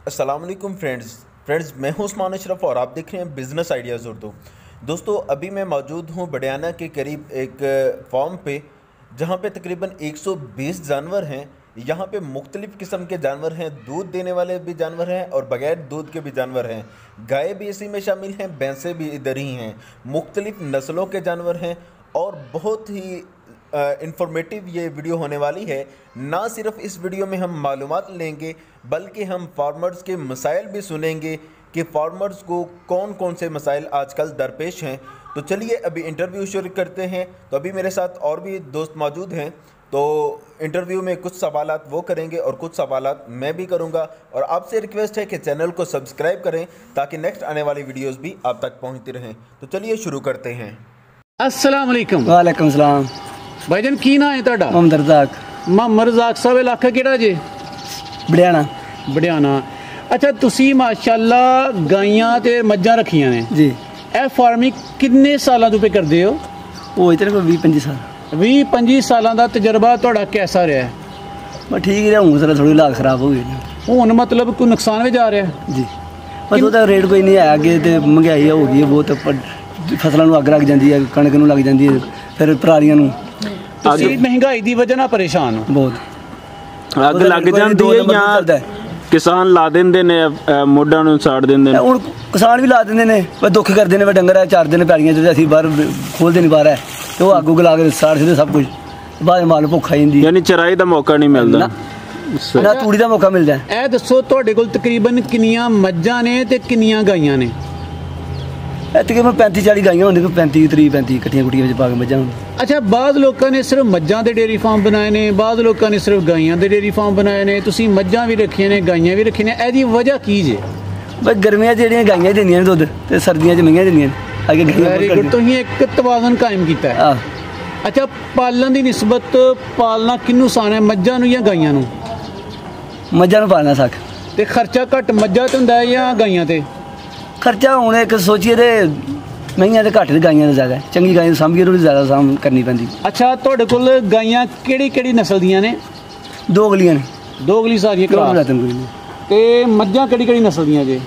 अस्सलाम वालेकुम फ्रेंड्स मैं हूं उस्मान अशरफ और आप देख रहे हैं बिज़नेस आइडियाज़ उर्दू। दोस्तों अभी मैं मौजूद हूं बडियाना के करीब एक फार्म पे, जहां पे तकरीबन 120 जानवर हैं। यहां पे मुख्तलिफ़ किस्म के जानवर हैं, दूध देने वाले भी जानवर हैं और बग़ैर दूध के भी जानवर हैं। गाय भी इसी में शामिल हैं, भैंसें भी इधर ही हैं। मुख्तलिफ़ नस्लों के जानवर हैं और बहुत ही इंफॉर्मेटिव ये वीडियो होने वाली है। ना सिर्फ इस वीडियो में हम मालूमात लेंगे बल्कि हम फार्मर्स के मसाइल भी सुनेंगे कि फार्मर्स को कौन कौन से मसाइल आजकल दरपेश हैं। तो चलिए अभी इंटरव्यू शुरू करते हैं। तो अभी मेरे साथ और भी दोस्त मौजूद हैं, तो इंटरव्यू में कुछ सवालात वो करेंगे और कुछ सवालात मैं भी करूंगा। और आपसे रिक्वेस्ट है कि चैनल को सब्सक्राइब करें ताकि नेक्स्ट आने वाली वीडियोस भी आप तक पहुंचती रहें। तो चलिए शुरू करते हैं। अस्सलाम वालेकुम। वालेकुम सलाम। भाईजान की ना है ਤੁਹਾਡਾ? मोहम्मद रज़ाक। मोहम्मद रज़ाक साहब इलाका ਕਿਹੜਾ ਜੇ? बडियाना। ਬੜਿਆਣਾ। ਅੱਛਾ ਤੁਸੀਂ ਮਾਸ਼ਾਅੱਲਾ ਗਾਈਆਂ ਤੇ ਮੱਝਾਂ ਰੱਖੀਆਂ ਨੇ जी। ਇਹ ਫਾਰਮਿੰਗ ਕਿੰਨੇ ਸਾਲਾਂ ਤੋਂ ਪੇ ਕਰਦੇ ਹੋ? वो इतने को 20-25 साल। 20-25 ਸਾਲਾਂ ਦਾ ਤਜਰਬਾ ਤੁਹਾਡਾ ਕਿਹਦਾ ਰਿਹਾ? मैं ठीक ही रहूँगा सर, थोड़ी लाग खराब हो गई। ਹੁਣ ਮਤਲਬ ਕੋਈ ਨੁਕਸਾਨ ਵੀ ਜਾ ਰਿਹਾ? जी बस ਉਹਦਾ रेट कोई नहीं है अगे, तो महंगाई हो गई है बहुत। फसलों ਨੂੰ ਅੱਗ ਲੱਗ ਜਾਂਦੀ ਹੈ, ਕਣਕ ਨੂੰ ਲੱਗ ਜਾਂਦੀ ਹੈ, ਫਿਰ ਪਰਾਲੀਆਂ ਨੂੰ। ਤੁਸੀਂ ਮਹਿੰਗਾਈ ਦੀ ਵਜ੍ਹਾ ਨਾਲ ਪਰੇਸ਼ਾਨ ਹੋ? ਬਹੁਤ ਅੱਗ ਲੱਗ ਜਾਂਦੀ ਹੈ ਜਾਂ ਕਿਸਾਨ ਲਾ ਦਿੰਦੇ ਨੇ, ਮੋਢਾਂ ਨੂੰ ਸਾੜ ਦਿੰਦੇ ਨੇ? ਹੁਣ ਕਿਸਾਨ ਵੀ ਲਾ ਦਿੰਦੇ ਨੇ, ਪਰ ਦੁੱਖ ਕਰਦੇ ਨੇ, ਡੰਗਰ ਹੈ ਚਾਰਦੇ ਨੇ ਪੈਲੀਆਂ 'ਚ, ਅਸੀਂ ਬਾਹਰ ਖੋਲਦੇ ਨਹੀਂ ਬਾਹਰ ਹੈ, ਤੇ ਉਹ ਅੱਗ ਉੱਗ ਲਾ ਕੇ ਸਾੜ ਦਿੰਦੇ ਸਭ ਕੁਝ। ਬਾਅਦ ਮਾਲ ਭੁੱਖਾ ਜਾਂਦੀ, ਯਾਨੀ ਚਰਾਈ ਦਾ ਮੌਕਾ ਨਹੀਂ ਮਿਲਦਾ ਨਾ ਤੂੜੀ ਦਾ ਮੌਕਾ ਮਿਲਦਾ। ਇਹ ਦੱਸੋ ਤੁਹਾਡੇ ਕੋਲ ਤਕਰੀਬਨ ਕਿੰਨੀਆਂ ਮੱਝਾਂ ਨੇ ਤੇ ਕਿੰਨੀਆਂ ਗਾਈਆਂ ਨੇ? ਇੱਥੇ ਮੈਂ 35-40 ਗਾਈਆਂ ਹੁੰਦੀਆਂ, ਕੋਈ 35-30 ਇਕੱਠੀਆਂ ਕੁੱਟੀਆਂ ਵਿੱਚ ਪਾ ਕੇ ਮੱਝਾਂ। ਅੱਛਾ, ਬਾਅਦ ਲੋਕਾਂ ਨੇ ਸਿਰਫ ਮੱਝਾਂ ਦੇ ਡੇਅਰੀ ਫਾਰਮ ਬਣਾਏ ਨੇ, ਬਾਅਦ ਲੋਕਾਂ ਨੇ ਸਿਰਫ ਗਾਈਆਂ ਦੇ ਡੇਅਰੀ ਫਾਰਮ ਬਣਾਏ ਨੇ। ਤੁਸੀਂ ਮੱਝਾਂ ਵੀ ਰੱਖੀਆਂ ਨੇ, ਗਾਈਆਂ ਵੀ ਰੱਖੀਆਂ ਨੇ, ਇਹਦੀ ਵਜ੍ਹਾ ਕੀ ਜੇ? ਬਸ ਗਰਮੀਆਂ 'ਚ ਜਿਹੜੀਆਂ ਗਾਈਆਂ ਦਿੰਦੀਆਂ ਨੇ ਦੁੱਧ, ਤੇ ਸਰਦੀਆਂ 'ਚ ਮਈਆਂ ਦਿੰਦੀਆਂ ਨੇ। ਅੱਗੇ ਵੈਰੀ ਗੁੱਡ, ਤੁਸੀਂ ਇੱਕ ਤਵਾਜ਼ਨ ਕਾਇਮ ਕੀਤਾ ਹੈ। ਆਹ ਅੱਛਾ, ਪਾਲਣ ਦੀ ਨਿਸਬਤ ਪਾਲਣਾ ਕਿਹਨੂੰ ਆਸਾਨ ਹੈ, ਮੱਝਾਂ ਨੂੰ ਜਾਂ ਗਾਈਆਂ ਨੂੰ? ਮੱਝਾਂ ਨੂੰ ਪਾਲਣਾ ਸੌਖਾ। ਤੇ ਖਰਚਾ ਘੱਟ ਮੱਝਾਂ ਤੇ ਹੁੰਦਾ ਹੈ ਜਾਂ ਗਾਈਆਂ ਤੇ? ਖਰਚਾ ਹੁਣ ਇੱਕ ਸੋਚੀਏ ਤੇ ਮਈਆਂ ਤੇ ਘੱਟ ਤੇ ਗਾਈਆਂ ਦਾ ਜ਼ਿਆਦਾ। ਚੰਗੀ ਗਾਂ ਨੂੰ ਸਾਂਭੀਏ ਥੋੜੀ ਜ਼ਿਆਦਾ ਸਾਂਭ ਕਰਨੀ ਪੈਂਦੀ। ਅੱਛਾ, ਤੁਹਾਡੇ ਕੋਲ ਗਾਈਆਂ ਕਿਹੜੀ ਕਿਹੜੀ ਨਸਲ ਦੀਆਂ ਨੇ? ਦੋ ਅਗਲੀਆਂ ਨੇ, ਦੋ ਅਗਲੀ ਸਾਰੀਆਂ ਕਰਾ। ਤੇ ਮੱਝਾਂ ਕਿਹੜੀ ਕਿਹੜੀ ਨਸਲ ਦੀਆਂ ਜੇ?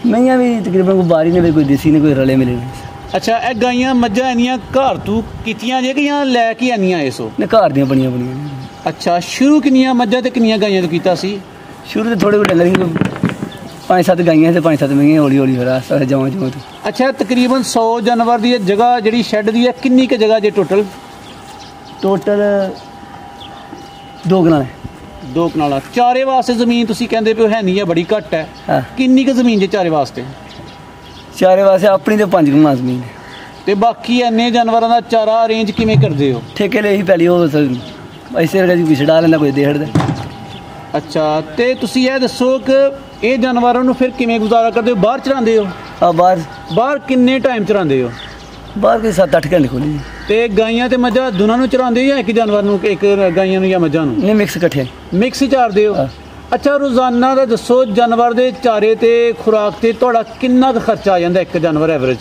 ਮਈਆਂ ਵੀ ਤਕਰੀਬਨ ਕੋਈ ਬਾਰੀ ਨੇ, ਕੋਈ ਦੇਸੀ ਨੇ, ਕੋਈ ਰਲੇ ਮਿਲੇ ਨੇ। ਅੱਛਾ, ਇਹ ਗਾਈਆਂ ਮੱਝਾਂ ਇੰਨੀਆਂ ਘਰ ਤੋਂ ਕੀਤੀਆਂ ਜੇ ਕਿ ਜਾਂ ਲੈ ਕੇ ਆਨੀਆਂ ਇਸੋ? ਨੇ ਘਰ ਦੀਆਂ ਬਣੀਆਂ ਬਣੀਆਂ ਨੇ। ਅੱਛਾ, ਸ਼ੁਰੂ ਕਿੰਨੀਆਂ ਮੱਝਾਂ ਤੇ ਕਿੰਨੀਆਂ ਗਾਈਆਂ ਤੋਂ ਕੀਤਾ ਸੀ? ਸ਼ੁਰੂ ਤੇ ਥੋੜੇ ਕੋਈ ਡੰਗਰ ਸੀ, 5-7 ਗਾਈਆਂ ਤੇ 5-7 ਮਈਆਂ, ਹੌਲੀ ਹੌਲੀ ਫਿਰ ਜਾਵਾਂ ਜਾਵਾਂ ਤੇ। ਅੱਛਾ, ਤਕਰੀਬਨ 100 ਜਾਨਵਰ ਦੀ ਜਗ੍ਹਾ ਜਿਹੜੀ ਸ਼ੈੱਡ ਦੀ ਹੈ, ਕਿੰਨੀ ਕੁ ਜਗ੍ਹਾ ਜੇ ਟੋਟਲ? 2 ਕਨਾਲ ਹੈ। 2 ਕਨਾਲਾਂ। ਚਾਰੇ ਵਾਸਤੇ ਜ਼ਮੀਨ ਤੁਸੀਂ ਕਹਿੰਦੇ ਪਏ ਹੈ ਨਹੀਂ ਹੈ, ਬੜੀ ਘੱਟ ਹੈ। ਹਾਂ। ਕਿੰਨੀ ਕੁ ਜ਼ਮੀਨ ਜੇ ਚਾਰੇ ਵਾਸਤੇ? ਚਾਰੇ ਵਾਸਤੇ ਆਪਣੀ ਤੇ 5 ਕਨਾਲ ਜ਼ਮੀਨ ਹੈ। ਤੇ ਬਾਕੀ ਇੰਨੇ ਜਾਨਵਰਾਂ ਦਾ ਚਾਰਾ ਅਰੇਂਜ ਕਿਵੇਂ ਕਰਦੇ ਹੋ? ਠੇਕੇ ਲਈ ਹੀ ਪਹਿਲੀ ਉਹ ਐਸੇ ਵਰਗਾ ਕੋਈ ਛਡਾ ਲੈਂਦਾ, ਕੋਈ ਦੇ ਛੱਡਦਾ। ਅੱਛਾ, ਤੇ ਤੁਸੀਂ ਇਹ ਦੱਸੋ ਕਿ ਇਹ ਜਾਨਵਰਾਂ ਨੂੰ ਫਿਰ ਕਿਵੇਂ ਗੁਜ਼ਾਰਾ ਕਰਦੇ ਹੋ? ਬਾਹਰ ਚਰਾਉਂਦੇ ਹੋ? ਆ ਬਾਹਰ ਕਿੰਨੇ ਟਾਈਮ ਚਰਾਉਂਦੇ ਹੋ? ਬਾਹਰ ਕੋਈ 7-8 ਘੰਟੇ ਖੋਲੀ। ਤੇ ਗਾਈਆਂ ਤੇ ਮੱਝਾਂ ਦੋਨਾਂ ਨੂੰ ਚਰਾਉਂਦੇ ਹੋ ਜਾਂ ਇੱਕ ਜਾਨਵਰ ਨੂੰ, ਇੱਕ ਗਾਈਆਂ ਨੂੰ ਜਾਂ ਮੱਝਾਂ ਨੂੰ? ਨਹੀਂ, ਮਿਕਸ ਇਕੱਠੇ। ਮਿਕਸ ਹੀ ਚਾਰਦੇ ਹੋ? ਅੱਛਾ, ਰੋਜ਼ਾਨਾ ਦਾ ਦੱਸੋ ਜਾਨਵਰ ਦੇ ਚਾਰੇ ਤੇ ਖੁਰਾਕ ਤੇ ਤੁਹਾਡਾ ਕਿੰਨਾ ਕੁ ਖਰਚਾ ਆ ਜਾਂਦਾ ਇੱਕ ਜਾਨਵਰ ਐਵਰੇਜ?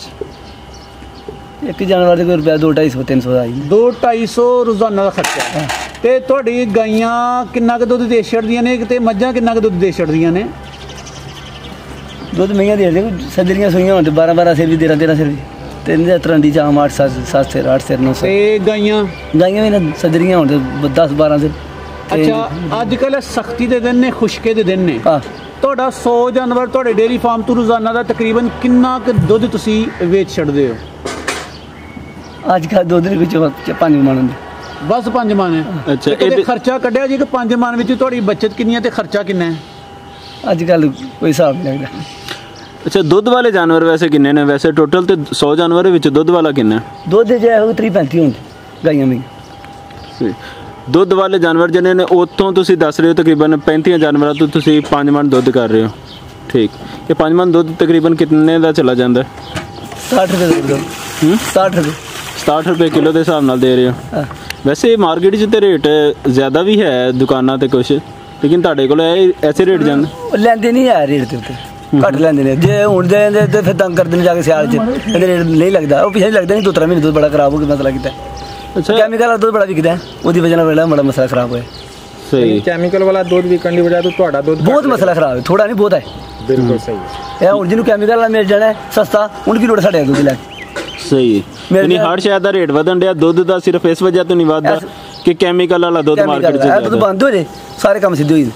ਇੱਕ ਜਾਨਵਰ ਦੇ ਕੋਈ ਰੁਪਇਆ 200-250-300 ਦਾ ਆਈ। 200-250 ਰੋਜ਼ਾਨਾ ਦਾ ਖਰਚਾ ਹੈ। ਤੇ ਤੁਹਾਡੀ ਗਾਈਆਂ ਕਿੰਨਾ ਕੁ ਦੁੱਧ ਦੇ ਛੱਡਦੀਆਂ ਨੇ ਤੇ ਮੱਝਾਂ ਕਿੰਨਾ ਕੁ ਦੁੱਧ ਦੇ ਛੱਡਦੀਆਂ ਨੇ? ਦੁੱਧ ਮਈਆਂ ਦੇ ਸੱਜਰੀਆਂ ਸੂਈਆਂ ਹੋਣ ਤੇ 12-12 ਸਿਰ ਵੀ, 13-13 ਸਿਰ ਵੀ, ਤੇ ਇਹਦੇ ਤਰ੍ਹਾਂ ਦੀ ਚਾਮ 8-7 ਸਿਰ, 8 ਸਿਰ, 9 ਸਿਰ। ਤੇ ਗਾਈਆਂ ਵੀ ਨਾ ਸੱਜਰੀਆਂ ਹੋਣ ਤੇ 10-12 ਸਿਰ। ਅੱਛਾ, ਅੱਜ ਕੱਲ੍ਹ ਸਖਤੀ ਦੇ ਦਿਨ ਨੇ, ਖੁਸ਼ਕੇ ਦੇ ਦਿਨ ਨੇ। ਤੁਹਾਡਾ 100 ਜਾਨਵਰ ਤੁਹਾਡੇ ਡੇਅਰੀ ਫਾਰਮ ਤੋਂ ਰੋਜ਼ਾਨਾ ਦਾ ਤਕਰੀਬਨ ਕਿੰਨਾ ਕੁ ਦੁੱਧ ਤੁਸੀਂ ਵੇਚ ਛੱਡਦੇ ਹੋ? ਅੱਜ ਕੱਲ੍ਹ ਦੁੱਧ ਨਹੀਂ ਵਿੱਚ 5 ਮਣ ਹੁੰਦੇ, ਬਸ 5 ਮਣ ਹੈ। ਅੱਛਾ, ਇਹ ਖਰਚਾ ਕੱਢਿਆ ਜੀ ਕਿ 5 ਮਣ ਵਿੱਚ ਤੁਹਾਡੀ ਬੱਚਤ ਕਿੰਨੀ ਹੈ ਤੇ ਖਰਚਾ ਕਿੰਨਾ ਹੈ? ਅੱਜ ਕੱਲ੍ਹ ਕੋਈ ਹਿਸਾਬ ਨਹੀਂ ਲੱਗਦਾ। ਅੱਛਾ, ਦੁੱਧ ਵਾਲੇ ਜਾਨਵਰ ਵੈਸੇ ਕਿੰਨੇ ਨੇ? ਵੈਸੇ ਟੋਟਲ ਤੇ 100 ਜਾਨਵਰ ਵਿੱਚ ਦੁੱਧ ਵਾਲਾ ਕਿੰਨਾ? ਦੁੱਧ ਜੇ 30-35 ਹੁੰਦੇ ਗਾਈਆਂ ਵੀ। ਦੁੱਧ ਵਾਲੇ ਜਾਨਵਰ ਜਿਹਨੇ ਨੇ ਉੱਥੋਂ ਤੁਸੀਂ ਦੱਸ ਰਹੇ ਹੋ ਤਕਰੀਬਨ 35 ਜਾਨਵਰਾਂ ਤੋਂ ਤੁਸੀਂ 5 ਮਣ ਦੁੱਧ ਕਰ ਰਹੇ ਹੋ। ਠੀਕ, ਇਹ 5 ਮਣ ਦੁੱਧ ਤਕਰੀਬਨ ਕਿੰਨੇ ਦਾ ਚਲਾ ਜਾਂਦਾ? 60 ਰੁਪਏ ਦਾ। 60 ਰੁਪਏ ਕਿਲੋ ਦੇ ਹਿਸਾਬ ਨਾਲ ਦੇ ਰਹੇ ਹੋ। ਵੈਸੇ ਮਾਰਕੀਟ 'ਚ ਤੇ ਰੇਟ ਜ਼ਿਆਦਾ ਵੀ ਹੈ ਦੁਕਾਨਾਂ ਤੇ ਕੁਛ, ਲੇਕਿਨ ਤੁਹਾਡੇ ਕੋਲ ਐਸੇ ਰੇਟ ਜਾਂਦੇ? ਲੈਂਦੇ ਨਹੀਂ ਹੈ ਰੇਟ ਦੇ ਉੱਤੇ, ਘੱਟ ਲੈਂਦੇ ਨੇ। ਜੇ ਹੁਣ ਦੇ ਤੇ ਫਿਰ ਤੰਗ ਕਰਦੇ ਨੇ ਜਾ ਕੇ ਸਿਆਲ 'ਚ, ਇਹਦੇ ਰੇਟ ਨਹੀਂ ਲੱਗਦਾ। ਉਹ ਪਿੱਛੇ ਲੱਗਦਾ ਨਹੀਂ, 2-3 ਮਹੀਨੇ ਦੁੱਧ ਬੜਾ ਖਰਾਬ ਹੋ ਗਿਆ, ਮਸਲਾ ਕੀਤਾ। ਅੱਛਾ, ਕੈਮੀਕਲ ਦੁੱਧ ਬੜਾ ਵਿਕਦਾ, ਉਹਦੀ ਵਜ੍ਹਾ ਨਾਲ ਬੜਾ ਮਸਲਾ ਖਰਾਬ ਹੋਇਆ। ਸਹੀ ਕੈਮੀਕਲ ਵਾਲਾ ਦੁੱਧ ਵਿਕਣ ਦੀ ਵਜ੍ਹਾ ਤੋਂ ਤੁਹਾਡਾ ਦੁੱਧ ਬਹੁਤ ਮਸਲਾ ਖਰਾਬ ਹੈ, ਥੋੜਾ ਨਹੀਂ ਬਹੁਤ ਹੈ। ਬਿਲਕੁਲ ਸਹੀ ਇਹ ਹੁਣ ਜਿਹਨੂੰ ਕੈਮੀਕਲ ਵਾਲਾ ਮਿਲ ਜਾਣਾ ਸਸਤਾ, ਹੁਣ ਕੀ ਲੋੜ ਸਾਡੇ ਦੁੱਧ ਲੈ ਕੇ। ਸਹੀ ਯਾਨੀ ਹਰ ਸ਼ਾਇਦ ਦਾ ਰੇਟ ਵਧਣ ਡਿਆ ਦੁੱਧ ਦਾ, ਸਿਰਫ ਇਸ ਵਜ੍ਹਾ ਤੋਂ ਨਹੀਂ ਵਧਦਾ ਕਿ ਕੈਮੀਕਲ ਵਾਲਾ ਦੁੱਧ ਮਾਰਕੀਟ 'ਚ ਦੁੱਧ ਬੰਦ ਹੋ ਜੇ ਸਾਰੇ ਕੰਮ ਸਿੱਧੇ ਹੋ ਜਾਣ।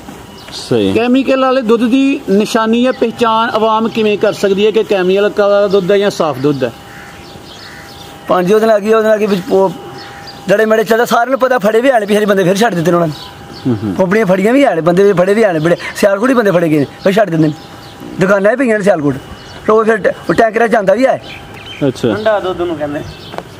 ਸਹੀ ਕੈਮੀਕਲ ਵਾਲੇ ਦੁੱਧ ਦੀ ਨਿਸ਼ਾਨੀ ਜਾਂ ਪਹਿਚਾਣ ਆਵਾਮ ਕਿਵੇਂ ਕਰ ਸਕਦੀ ਹੈ ਕਿ ਕੈਮੀਕਲ ਵਾਲਾ ਦੁੱਧ ਹੈ ਜਾਂ ਸਾਫ਼ ਦੁੱਧ ਹੈ? ਪੰਜ ਉਹਦੇ ਨਾਲ ਕੀ ਵਿੱਚ ਜਿਹੜੇ ਮੇਰੇ ਚੱਲਦਾ ਸਾਰਿਆਂ ਨੂੰ ਪਤਾ, ਫੜੇ ਵੀ ਆਲੇ ਪਿਛਲੇ ਬੰਦੇ ਫਿਰ ਛੱਡ ਦਿੱਤੇ ਉਹਨਾਂ ਨੇ। ਆਪਣੀਆਂ ਫੜੀਆਂ ਵੀ ਆਲੇ ਬੰਦੇ ਫੜੇ ਵੀ ਆਲੇ ਬੜੇ ਸਿਆਲਕੋਟ ਹੀ ਬੰਦੇ ਫੜੇ ਗਏ ਫਿਰ ਛੱਡ ਦਿੰਦੇ ਨੇ। ਦੁਕਾਨਾਂ ਵੀ ਪਈਆਂ ਨੇ ਸਿਆਲਕੋਟ, ਉਹ ਫਿਰ ਟੈਂਕਰਾਂ 'ਚ ਜਾਂਦਾ ਵੀ ਹੈ। ਅੱਛਾ ਠੰਡਾ ਦੁੱਧ ਨੂੰ ਕਹਿੰਦੇ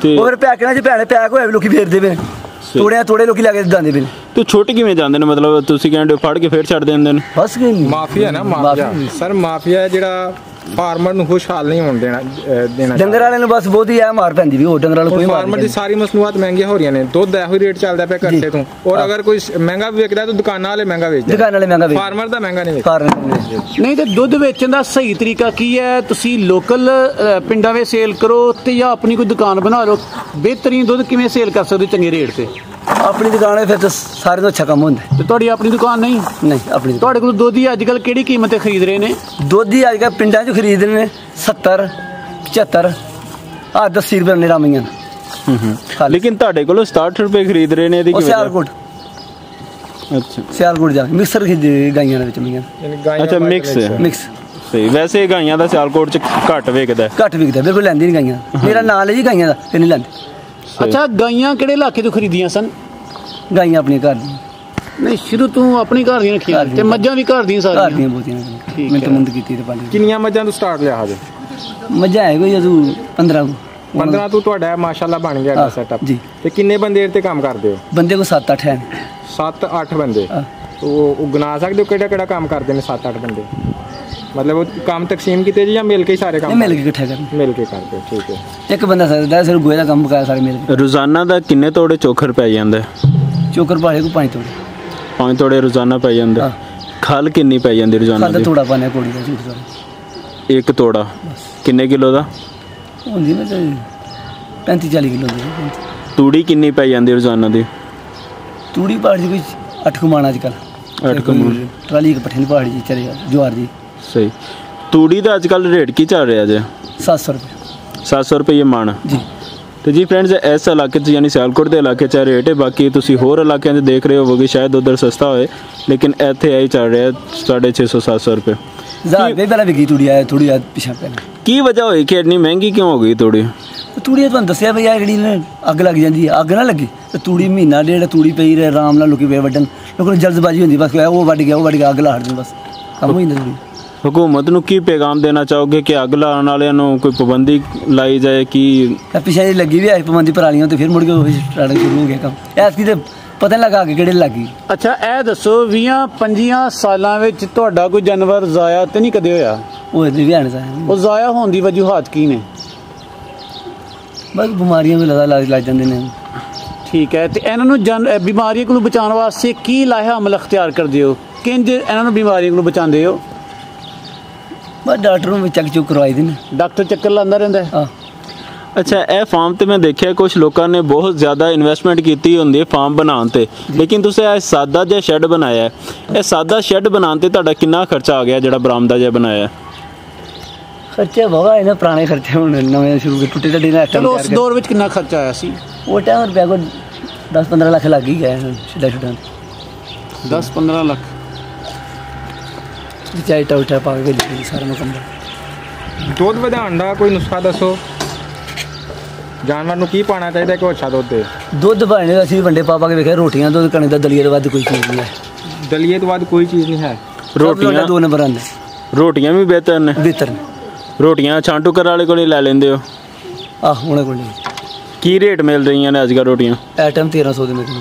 ਤੇ ਉਹ ਫਿਰ ਪੈਕਰਾਂ 'ਚ ਭੈਣੇ ਪੈਕ ਹੋਏ ਵੀ ਲੋਕੀ ਫੇਰਦੇ ਪਏ ਨੇ, ਤੋੜੇ ਲੋਕੀ ਲੈ ਕੇ ਜਾਂਦੇ ਪਏ ਨੇ। ਤੇ ਛੁੱਟ ਕਿਵੇਂ ਜਾਂਦੇ ਨੇ, ਮਤਲਬ ਤੁਸੀਂ ਕਹਿੰਦੇ ਫੜ ਕੇ ਫਿਰ ਛੱਡ ਦਿੰਦੇ ਨੇ? ਬਸ ਕਿ ਮਾਫੀਆ ਨਾ ਮਾਫੀਆ ਸਰ, ਮਾਫੀਆ ਜਿਹੜਾ ਫਾਰਮਰ ਨੂੰ ਖੁਸ਼ਹਾਲ ਨਹੀਂ ਹੋਣ ਦੇਣਾ ਡੰਗਰ ਵਾਲਿਆਂ ਨੂੰ ਬਸ ਬਹੁਤ ਹੀ ਆ ਮਾਰ ਪੈਂਦੀ ਵੀ, ਉਹ ਡੰਗਰ ਵਾਲੇ ਕੋਈ ਫਾਰਮਰ ਦੀ ਸਾਰੀ ਮਸਨੂਆਤ ਮਹਿੰਗੀਆਂ ਹੋ ਰਹੀਆਂ ਨੇ। ਦੁੱਧ ਇਹੋ ਰੇਟ ਚੱਲਦਾ ਪਿਆ ਘੱਟੇ ਤੋਂ, ਔਰ ਅਗਰ ਕੋਈ ਮਹਿੰਗਾ ਵੀ ਵਿਕਦਾ ਤਾਂ ਦੁਕਾਨਾਂ ਵਾਲੇ ਮਹਿੰਗਾ ਵੇਚਦੇ, ਦੁਕਾਨ ਵਾਲੇ ਮਹਿੰਗਾ ਵੇਚਦੇ, ਫਾਰਮਰ ਦਾ ਮਹਿੰਗਾ ਨਹੀਂ ਵੇਚਦੇ। ਨਹੀਂ ਤੇ ਦੁੱਧ ਵੇਚਣ ਦਾ ਸਹੀ ਤਰੀਕਾ ਕੀ ਹੈ? ਤੁਸੀਂ ਲੋਕਲ ਪਿੰਡਾਂ ਵਿੱਚ ਸੇਲ ਕਰੋ ਤੇ ਜਾਂ ਆਪਣੀ ਕੋਈ ਦੁਕਾਨ ਬਣਾ ਲਓ? ਬਿਹਤਰੀਨ ਦੁੱਧ ਕਿਵੇਂ ਸੇਲ ਕਰ ਸਕਦੇ ਚੰਗੇ ਰੇਟ ਤੇ? ਆਪਣੀ ਦੁਕਾਨ ਹੈ ਫਿਰ ਤਾਂ ਸਾਰੇ ਤੋਂ ਅੱਛਾ ਕੰਮ ਹੁੰਦਾ। ਤੇ ਤੁਹਾਡੀ ਆਪਣੀ ਦੁਕਾਨ ਨਹੀਂ? ਨਹੀਂ ਆਪਣੀ ਤੁਹਾਡੇ ਕੋਲ ਦੁੱਧ ਹੀ ਅੱਜ ਕੱਲ੍ਹ ਕਿਹੜੀ ਕੀਮਤ ਤੇ ਖਰੀਦ ਰਹੇ ਨੇ? ਦੁੱਧ ਹੀ ਅੱਜ ਕੱਲ੍ਹ ਪਿੰਡਾਂ 'ਚ ਖਰੀਦ ਰਹੇ ਨੇ 70 75 80 ਰੁਪਏ ਨੇ ਰਾਮੀਆਂ। ਲੇਕਿਨ ਤੁਹਾਡੇ ਕੋਲੋਂ 67 ਰੁਪਏ ਖਰੀਦ ਰਹੇ ਨੇ, ਇਹਦੀ ਕੀ ਵਜ੍ਹਾ? ਸਿਆਲਕੋਟ, ਅੱਛਾ ਸਿਆਲਕੋਟ ਜਾ ਮਿਕਸਰ ਖਰੀਦੇ ਗਾਈਆਂ ਦੇ ਵਿੱਚ ਮੀਆਂ। ਅੱਛਾ ਮਿਕਸ ਮਿਕਸ ਸਹੀ। ਵੈਸੇ ਗਾਈਆਂ ਦਾ ਸਿਆਲਕੋਟ 'ਚ ਘੱਟ ਵਿਕਦਾ, ਘੱਟ ਵਿਕਦਾ, ਬਿਲਕੁਲ ਲੈਂਦੀ ਨਹੀਂ ਗਾਈਆਂ। ਮੇਰਾ ਨਾਂ ਹੈ ਜੀ ਗਾਈਆਂ ਦਾ, ਫਿਰ ਨਹੀਂ ਲੈਂਦੇ। ਅੱਛਾ ਗਾਈਆਂ ਕਿਹੜੇ ਇਲਾਕੇ ਤੋਂ ਖਰੀਦੀਆਂ ਸਨ? ਗਾਈਆਂ ਆਪਣੀਆਂ ਘਰ ਦੀਆਂ। ਨਹੀਂ ਸ਼ੁਰੂ ਤੋਂ ਆਪਣੀ ਘਰ ਦੀਆਂ ਰੱਖੀਆਂ ਤੇ ਮੱਝਾਂ ਵੀ ਘਰ ਦੀਆਂ ਘਰ ਸਾਰੀਆਂ? ਦੀਆਂ ਬਹੁਤੀਆਂ ਮਿੰਟ ਕੀਤੀ ਤੇ ਪਾਲੀ। ਕਿੰਨੀਆਂ ਮੱਝਾਂ ਤੋਂ ਸਟਾਰਟ ਲਿਆ ਹਜੇ? ਮੱਝਾਂ ਹੈ ਕੋਈ ਅਜੂ 15 ਤੋਂ ਤੁਹਾਡਾ ਮਾਸ਼ਾਅੱਲਾ ਬਣ ਗਿਆ ਸੈਟਅਪ ਜੀ। ਤੇ ਕਿੰਨੇ ਬੰਦੇ ਤੇ ਕੰਮ ਕਰਦੇ ਹੋ? ਬੰਦੇ ਕੋ 7-8 ਹੈ। 7-8 ਬੰਦੇ? ਉਹ ਗਿਣਾ ਸਕਦੇ ਹੋ ਕਿਹੜਾ ਕੰਮ ਕਰਦੇ ਨੇ 7-8 ਬੰਦੇ? ਮਤਲਬ ਉਹ ਕੰਮ ਤਕਸੀਮ ਕੀਤੇ ਜੀ ਜਾਂ ਮਿਲ ਕੇ ਹੀ ਸਾਰੇ ਕੰਮ? ਮਿਲ ਕੇ ਇਕੱਠਾ ਕਰਨ, ਮਿਲ ਕੇ ਕਰਦੇ ਹੋ, ਠੀਕ ਹੈ। ਇੱਕ ਬੰਦਾ ਸਕਦਾ ਸਿਰ ਗੋਹੇ ਦਾ ਕੰਮ ਪਕਾਇਆ ਸਾਰੇ ਮਿਲ ਕੇ। ਰੋਜ਼ਾਨਾ ਦਾ ਕਿੰਨੇ ਤੋੜੇ ਚੋਖਰ ਪੈ ਜਾਂਦਾ? ਚੋਕਰ ਪਾਲੇ ਕੋ 5 ਤੋੜੇ। 5 ਤੋੜੇ ਰੋਜ਼ਾਨਾ ਪੈ ਜਾਂਦਾ। ਖਲ ਕਿੰਨੀ ਪੈ ਜਾਂਦੀ ਰੋਜ਼ਾਨਾ ਖਾਦਾ ਦੀ? ਤੋੜਾ ਪਾਣੇ ਕੋੜੀ ਦਾ ਝੂਠ ਸਾਰੇ। ਇੱਕ ਤੋੜਾ ਕਿੰਨੇ ਕਿਲੋ ਦਾ ਹੁੰਦੀ ਨਾ 35-40 ਕਿਲੋ ਦੀ। ਤੂੜੀ ਕਿੰਨੀ ਪੈ ਜਾਂਦੀ ਰੋਜ਼ਾਨਾ ਦੀ? ਤੂੜੀ ਪਹਾੜੀ ਕੋਈ 8 ਕਮਾਣ ਅੱਜ ਕੱਲ੍ਹ। 8 ਕਮਾਣ ਟਰਾਲੀ ਇੱਕ ਪੱਠੇ ਦੀ ਪਹਾੜੀ ਜੀ ਚਲੇ ਜਵਾਰ ਦੀ। ਸਹੀ। ਤੂੜੀ ਦਾ ਅੱਜ ਕੱਲ੍ਹ ਰੇਟ ਕੀ ਚੱਲ ਰਿਹਾ ਜੇ? 700 ਰੁਪਏ। 700 ਰੁਪਏ ਮਣ ਜੀ। ਤੇ ਜੀ ਫਰੈਂਡਸ ਇਸ ਇਲਾਕੇ 'ਚ ਯਾਨੀ ਸਿਆਲਕੋਟ ਦੇ ਇਲਾਕੇ 'ਚ ਰੇਟ ਹੈ। ਬਾਕੀ ਤੁਸੀਂ ਹੋਰ ਇਲਾਕਿਆਂ 'ਚ ਦੇਖ ਰਹੇ ਹੋਵੋਗੇ ਸ਼ਾਇਦ ਉਧਰ ਸਸਤਾ ਹੋਏ, ਲੇਕਿਨ ਇੱਥੇ ਇਹ ਚੱਲ ਰਿਹਾ 650-700 ਰੁਪਏ। ਜ਼ਾਰ ਵੀ ਪਹਿਲਾਂ ਵਿਕੀ ਤੂੜੀ ਆਇਆ, ਥੋੜੀ ਯਾਦ ਪਿਛਾ ਪੈ। ਕੀ ਵਜ੍ਹਾ ਹੋਈ ਕਿ ਇੰਨੀ ਮਹਿੰਗੀ ਕਿਉਂ ਹੋ ਗਈ ਤੂੜੀ? ਤੂੜੀ ਤੁਹਾਨੂੰ ਦੱਸਿਆ ਬਈ ਆ ਜਿਹੜੀ ਨਾ ਅੱਗ ਲੱਗ ਜਾਂਦੀ ਹੈ, ਅੱਗ ਨਾ ਲੱਗੇ ਤੇ ਤੂੜੀ ਮਹੀਨਾ ਡੇਢ ਤੂੜੀ ਪਈ ਰਹੇ ਆਰਾਮ ਨਾਲ, ਲੋਕੀ ਵੇ ਵੱਢਣ, ਲੋਕਾਂ ਨੂੰ ਜਲਦਬਾਜ਼ੀ ਹੁੰਦੀ ਬਸ ਉਹ ਵੱਢ ਗਿਆ ਅੱਗ ਲਾ ਹਟਦੇ ਬਸ ਕੰਮ ਹੋ ਜਾਂਦਾ। ਤੂੜੀ ਹੁਕੂਮਤ ਨੂੰ ਕੀ ਪੈਗਾਮ ਦੇਣਾ ਚਾਹੋਗੇ ਕਿ ਅੱਗ ਲਾਉਣ ਵਾਲਿਆਂ ਨੂੰ ਕੋਈ ਪਾਬੰਦੀ ਲਾਈ ਜਾਏ? ਕਿ ਪਿਛਾ ਜੀ ਲੱਗੀ ਵੀ ਆਈ ਪਾਬੰਦੀ ਪਰਾਲੀਆਂ ਤੇ ਫਿਰ ਮੁੜ ਕੇ ਉਹ ਸਟਾਰਟ ਸ਼ੁਰੂ ਹੋ ਗਿਆ ਕੰਮ। ਐਤਕੀ ਤੇ ਪਤਾ ਨਹੀਂ ਲੱਗਾ ਕਿ ਕਿਹੜੇ ਲੱਗੀ। ਅੱਛਾ ਇਹ ਦੱਸੋ 20-25 ਸਾਲਾਂ ਵਿੱਚ ਤੁਹਾਡਾ ਕੋਈ ਜਾਨਵਰ ਜ਼ਾਇਆ ਤੇ ਨਹੀਂ ਕਦੇ ਹੋਇਆ? ਉਹ ਇਹਦੇ ਵੀ ਆਣ ਸਾਂ ਉਹ ਜ਼ਾਇਆ ਹੋਣ ਦੀ ਵਜੂਹਾਤ ਕੀ ਨੇ? ਬਸ ਬਿਮਾਰੀਆਂ ਵੀ ਲੱਗ ਜਾਂਦੇ ਨੇ। ਠੀਕ ਹੈ, ਤੇ ਇਹਨਾਂ ਨੂੰ ਬਿਮਾਰੀਆਂ ਕੋਲੋਂ ਬਚਾਉਣ ਵਾਸਤੇ ਕੀ ਲਾਹਾ ਅਮਲ ਅਖਤਿਆਰ ਕਰਦੇ ਹੋ? ਕਿੰਜ ਇਹਨਾਂ ਨੂੰ ਬਿਮਾਰੀਆਂ ਕੋਲੋਂ ਬਚਾਉਂਦੇ ਹੋ? ਬਸ ਡਾਕਟਰ ਨੂੰ ਚੈੱਕ ਚੁੱਕ ਕਰਵਾਈ ਦੇ ਨੇ, ਡਾਕਟਰ ਚੱਕਰ ਲਾਉਂਦਾ ਰਹਿੰਦਾ? ਹਾਂ। ਅੱਛਾ ਇਹ ਫਾਰਮ ਤੇ ਮੈਂ ਦੇਖਿਆ ਕੁਝ ਲੋਕਾਂ ਨੇ ਬਹੁਤ ਜ਼ਿਆਦਾ ਇਨਵੈਸਟਮੈਂਟ ਕੀਤੀ ਹੁੰਦੀ ਹੈ ਫਾਰਮ ਬਣਾਉਣ ਤੇ, ਲੇਕਿਨ ਤੁਸੀਂ ਇਹ ਸਾਦਾ ਜਿਹਾ ਸ਼ੈੱਡ ਬਣਾਇਆ ਹੈ, ਇਹ ਸਾਦਾ ਸ਼ੈੱਡ ਬਣਾਉਣ ਤੇ ਤੁਹਾਡਾ ਕਿੰਨਾ ਖਰਚਾ ਆ ਗਿਆ ਜਿਹੜਾ ਬਰਾਮਦਾ ਜਿਹਾ ਬਣਾਇਆ? ਖਰਚੇ ਬਾਬਾ ਇਹਨਾਂ ਪੁਰਾਣੇ ਖਰਚੇ ਹੁਣ ਨਵੇਂ ਸ਼ੁਰੂ ਕੇ ਟੁੱਟੇ ਟੱਡੇ ਨਾਲ। ਚਲੋ ਉਸ ਦੌਰ ਵਿੱਚ ਕਿੰਨਾ ਖਰਚਾ ਆਇਆ ਸੀ? ਉਹ ਟਾਈਮ ਰੁਪਇਆ ਕੋਈ 10-15 ਲੱਖ ਲੱਗ ਹੀ ਗਿਆ ਛੱਡਾ ਛੁੱਟਾਂ 10-15 ਲੱਖ ਚਾਹੇ ਟਾਉਟਾ ਪਾ ਕੇ ਲਿਖੀ ਸਾਰਾ ਮੁਕੰਮਲ। ਦੁੱਧ ਵਧਾਉਣ ਦਾ ਕੋਈ ਨੁਸਖਾ ਦੱਸੋ? ਜਾਨਵਰ ਨੂੰ ਕੀ ਪਾਉਣਾ ਚਾਹੀਦਾ ਕਿ ਉਹ ਅੱਛਾ ਦੁੱਧ ਦੇ? ਦੁੱਧ ਪਾਣੇ ਦਾ ਅਸੀਂ ਵੰਡੇ ਪਾ ਕੇ ਵੇਖਿਆ, ਰੋਟੀਆਂ ਦੁੱਧ ਕਣੇ ਦਾ ਦਲੀਏ ਤੋਂ ਵੱਧ ਕੋਈ ਚੀਜ਼ ਨਹੀਂ ਹੈ। ਦਲੀਏ ਤੋਂ ਵੱਧ ਕੋਈ ਚੀਜ਼ ਨਹੀਂ ਹੈ। ਰੋਟੀਆਂ 2 ਨੰਬਰ ਆਉਂਦੇ, ਰੋਟੀਆਂ ਵੀ ਬਿਹਤਰ ਨੇ? ਬਿਹਤਰ। ਰੋਟੀਆਂ ਛਾਂਟੂ ਕਰ ਵਾਲੇ ਕੋਲ ਹੀ ਲੈ ਲੈਂਦੇ ਹੋ? ਆਹ ਉਹਨਾਂ ਕੋਲ ਕੀ ਰੇਟ ਮਿਲ ਰਹੀਆਂ ਨੇ ਅੱਜ ਕੱਲ੍ਹ ਰੋਟੀਆਂ? ਐਟਮ 1300 ਦੇ ਮਿਲਦੇ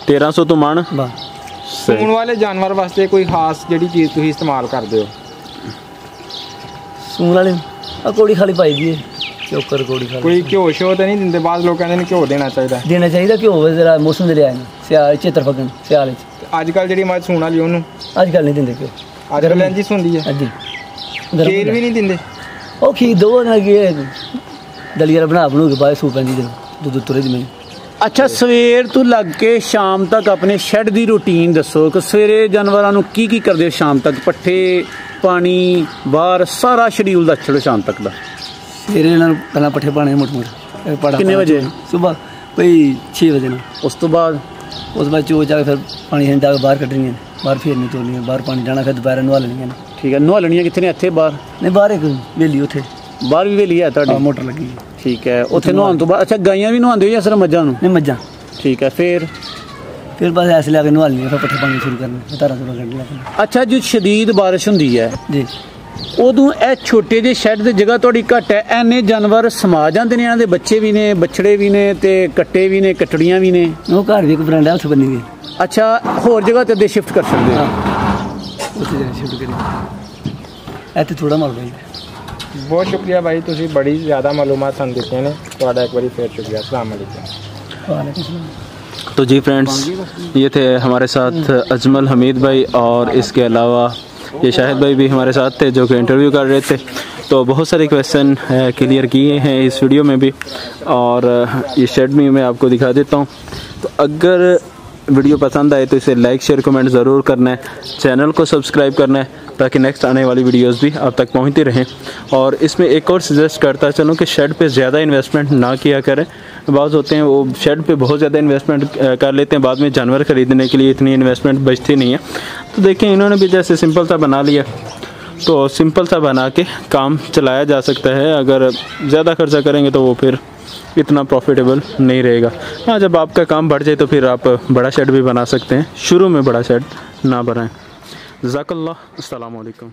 1300 ਤੋਂ ਮਣ? ਬਸ। ਸੂਣ ਵਾਲੇ ਜਾਨਵਰ ਵਾਸਤੇ ਕੋਈ ਖਾਸ ਜਿਹੜੀ ਚੀਜ਼ ਤੁਸੀਂ ਇਸਤੇਮਾਲ ਕਰਦੇ ਹੋ? ਸੂਣ ਵਾਲੇ ਆ ਕੋੜੀ ਖਾਲੀ ਪਾਈ ਦੀ ਹੈ, ਚੋਕਰ ਕੋੜੀ ਖਾਲੀ। ਕੋਈ ਘਿਓ ਸ਼ੋ ਤਾਂ ਨਹੀਂ ਦਿੰਦੇ? ਬਾਅਦ ਲੋਕ ਕਹਿੰਦੇ ਨੇ ਘਿਓ ਦੇਣਾ ਚਾਹੀਦਾ। ਦੇਣਾ ਚਾਹੀਦਾ ਕਿ ਹੋਵੇ ਜ਼ਰਾ ਮੌਸਮ ਦੇ ਲਿਆ ਸਿਆਲ ਚੇਤਰ ਫਗਣ ਸਿਆਲ ਵਿੱਚ। ਅੱਜ ਕੱਲ੍ਹ ਜਿਹੜੀ ਮੱਝ ਸੂਣ ਵਾਲੀ ਉਹਨੂੰ ਅੱਜ ਕੱਲ੍ਹ ਨਹੀਂ ਦਿੰਦੇ ਕਿ ਅੱਜ ਕੱਲ੍ਹ ਇੰਝ ਹੁੰਦੀ ਹੈ। ਹਾਂਜੀ ਖੀਰ ਵੀ ਨਹੀਂ ਦਿੰਦੇ? ਉਹ ਖੀਰ ਦੋ ਨਾ ਕਿ ਦਲੀਆ ਬਣਾ ਕੇ ਬਾਅਦ ਸੂ ਪੈਂਦੀ ਦੁੱਧ ਤੁਰੇ ਦੀ ਮੈਨੂੰ। ਅੱਛਾ ਸਵੇਰ ਤੋਂ ਲੱਗ ਕੇ ਸ਼ਾਮ ਤੱਕ ਆਪਣੇ ਸ਼ੈੱਡ ਦੀ ਰੂਟੀਨ ਦੱਸੋ ਕਿ ਸਵੇਰੇ ਜਾਨਵਰਾਂ ਨੂੰ ਕੀ ਕਰਦੇ ਹੋ ਸ਼ਾਮ ਤੱਕ ਪੱਠੇ ਪਾਣੀ ਬਾਹਰ ਸਾਰਾ ਸ਼ਡਿਊਲ ਦੱਸੋ ਸ਼ਾਮ ਤੱਕ ਦਾ ਸਵੇਰੇ ਇਹਨਾਂ ਨੂੰ ਪਹਿਲਾਂ ਪੱਠੇ ਪਾਣੇ ਮੋਟੇ ਪਾੜਾ ਕਿੰਨੇ ਵਜੇ ਸਵੇਰ ਭਈ 6 ਵਜੇ ਨੂੰ ਉਸ ਤੋਂ ਬਾਅਦ ਚੋ ਜਾ ਕੇ ਫਿਰ ਪਾਣੀ ਹੰਡਾ ਕੇ ਬਾਹਰ ਕੱਢਣੀਆਂ ਨੇ ਬਾਹਰ ਫੇਰਨੀ ਤੋਲਣੀ ਬਾਹਰ ਪਾਣੀ ਜਾਣਾ ਫਿਰ ਦੁਪਹਿਰ ਨਵਾ ਲੈਣੀਆਂ ਨੇ ਠੀਕ ਹੈ ਨਹਾਲਣੀਆਂ ਕਿੱਥੇ ਨੇ ਇੱਥੇ ਬਾਹਰ ਨਹੀਂ ਬਾਹਰ ਇੱਕ ਵੇਲੀ ਉੱਥੇ ਬਾਹਰ ਵੀ ਵੇਲੀ ਹੈ ਤੁਹਾਡੀ ਮੋਟਰ ਲੱਗੀ ਠੀਕ ਹੈ ਉੱਥੇ ਨਹਾਉਣ ਤੋਂ ਬਾਅਦ ਅੱਛਾ ਗਾਈਆਂ ਵੀ ਨਹਾਉਂਦੇ ਹੋ ਜਾਂ ਸਿਰਫ ਮੱਝਾਂ ਨੂੰ ਨਹੀਂ ਮੱਝਾਂ ਠੀਕ ਹੈ ਫਿਰ ਬਸ ਐਸੇ ਲਿਆ ਕੇ ਨਵਾ ਲੈਣੀਆਂ ਫਿਰ ਪੱਠੇ ਪਾਣੀ ਸ਼ੁਰੂ ਕਰਨੇ ਧਾਰਾਂ ਧੁਰਾਂ ਕੱਢ ਲਿਆ ਅੱਛਾ ਜੋ ਸ਼ਦੀਦ ਬਾਰਿਸ਼ ਹੁੰਦੀ ਹੈ ਜੀ ਉਦੋਂ ਇਹ ਛੋਟੇ ਜਿਹੇ ਸ਼ੈੱਡ ਦੀ ਜਗ੍ਹਾ ਤੁਹਾਡੀ ਘੱਟ ਹੈ ਐਨੇ ਜਾਨਵਰ ਸਮਾ ਜਾਂਦੇ ਨੇ ਇਹਨਾਂ ਦੇ ਬੱਚੇ ਵੀ ਨੇ ਬਛੜੇ ਵੀ ਨੇ ਤੇ ਕੱਟੇ ਵੀ ਨੇ ਕਟੜੀਆਂ ਵੀ ਨੇ ਉਹ ਘਰ ਵੀ ਇੱਕ ਬਰਾਂਡਾ ਉੱਥੇ ਬੰਨੀ ਗਈ ਅੱਛਾ ਹੋਰ ਜਗ੍ਹਾ ਤੇ ਸ਼ਿਫਟ ਕਰ ਸਕਦੇ ਹੋ ਉੱਥੇ ਜਾ ਸ਼ਿਫਟ ਕਰੀ ਇੱਥੇ ਥੋੜਾ ਮਾਰ ਬਈ बहुत शुक्रिया भाई तुसी बड़ी ज़्यादा मालूमात सन दित्तियां ने तुहाडा एक बारी फिर शुक्रिया अस्सलाम वालेकुम। तो जी फ्रेंड्स ये थे हमारे साथ अजमल हमीद भाई और इसके अलावा ये शाहिद भाई भी हमारे साथ थे जो कि इंटरव्यू कर रहे थे। तो बहुत सारे क्वेश्चन क्लियर किए हैं इस वीडियो में भी और ये शेड भी मैं आपको दिखा देता हूँ। तो अगर वीडियो पसंद आए तो इसे लाइक शेयर कमेंट ज़रूर करना है, चैनल को सब्सक्राइब करना है ताकि नेक्स्ट आने वाली वीडियोस भी आप तक पहुंचती रहें। और इसमें एक और सजेस्ट करता चलूँ कि शेड पे ज़्यादा इन्वेस्टमेंट ना किया करें। बाज़ होते हैं वो शेड पे बहुत ज़्यादा इन्वेस्टमेंट कर लेते हैं, बाद में जानवर ख़रीदने के लिए इतनी इन्वेस्टमेंट बचती नहीं है। तो देखें इन्होंने भी जैसे सिंपल सा बना लिया तो सिंपल सा बना के काम चलाया जा सकता है। अगर ज़्यादा खर्चा करेंगे तो वो फिर इतना प्रॉफिटेबल नहीं रहेगा। हाँ जब आपका काम बढ़ जाए तो फिर आप बड़ा शेड भी बना सकते हैं, शुरू में बड़ा शेड ना बनाएं। जज़ाकल्लाह, अस्सलाम वालेकुम।